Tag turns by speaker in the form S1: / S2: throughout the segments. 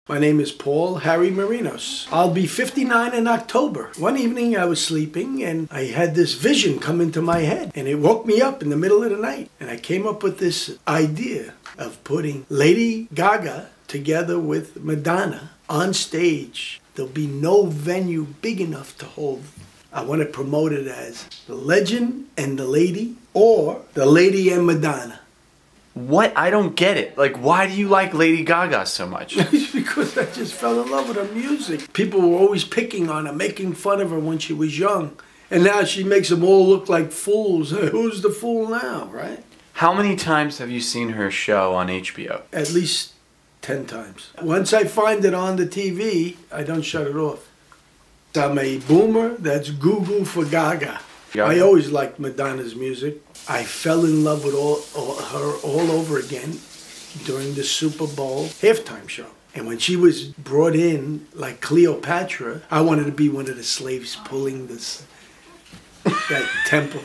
S1: My name is Paul Harry Marinos. I'll be 59 in October. One evening I was sleeping and I had this vision come into my head and it woke me up in the middle of the night. And I came up with this idea of putting Lady Gaga together with Madonna on stage. There'll be no venue big enough to hold. I want to promote it as The Legend and the Lady, or The Lady and Madonna.
S2: What? I don't get it. Like, why do you like Lady Gaga so much?
S1: Because I just fell in love with her music. People were always picking on her, making fun of her when she was young. And now she makes them all look like fools. Who's the fool now, right?
S2: How many times have you seen her show on HBO?
S1: At least 10 times. Once I find it on the TV, I don't shut it off. I'm a boomer that's Google for Gaga. I always liked Madonna's music. I fell in love with her all over again during the Super Bowl halftime show. And when she was brought in like Cleopatra, I wanted to be one of the slaves pulling that temple.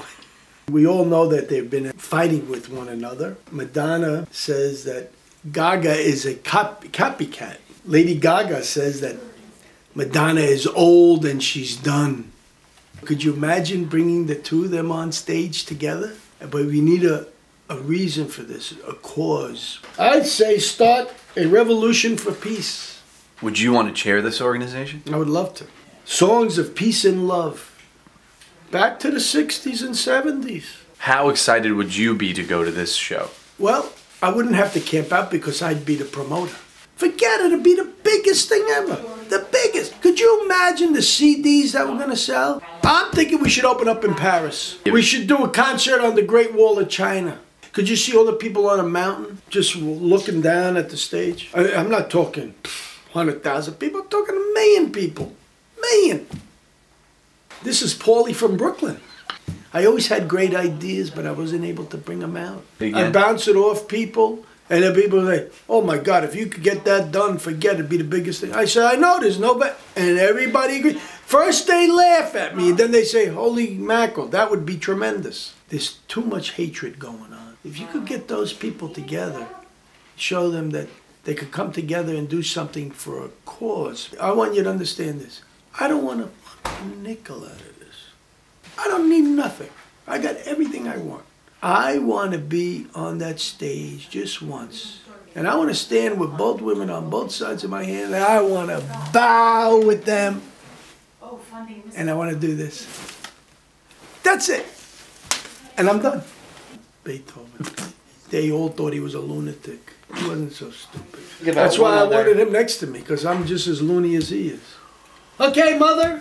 S1: We all know that they've been fighting with one another. Madonna says that Gaga is a copycat. Lady Gaga says that Madonna is old and she's done. Could you imagine bringing the two of them on stage together? But we need a reason for this, a cause. I'd say start a revolution for peace.
S2: Would you want to chair this organization?
S1: I would love to. Songs of peace and love. Back to the 60s and 70s.
S2: How excited would you be to go to this show?
S1: Well, I wouldn't have to camp out because I'd be the promoter. Forget it, it'd be the biggest thing ever. The biggest. Could you imagine the CDs that we're going to sell? I'm thinking we should open up in Paris. We should do a concert on the Great Wall of China. Could you see all the people on a mountain just looking down at the stage? I'm not talking 100,000 people. I'm talking 1 million people. Million. This is Paulie from Brooklyn. I always had great ideas, but I wasn't able to bring them out. I bounce it off people. And then people say, oh my God, if you could get that done, forget it, it'd be the biggest thing. I said, I know, there's no bet. And everybody agrees. First they laugh at me, then they say, holy mackerel, that would be tremendous. There's too much hatred going on. If you could get those people together, show them that they could come together and do something for a cause. I want you to understand this. I don't want a fucking nickel out of this. I don't need nothing. I got everything I want. I want to be on that stage just once. And I want to stand with both women on both sides of my hand. And I want to bow with them. And I want to do this. That's it. And I'm done. Beethoven. They all thought he was a lunatic. He wasn't so stupid. That's why I wanted him next to me, because I'm just as loony as he is. Okay, mother.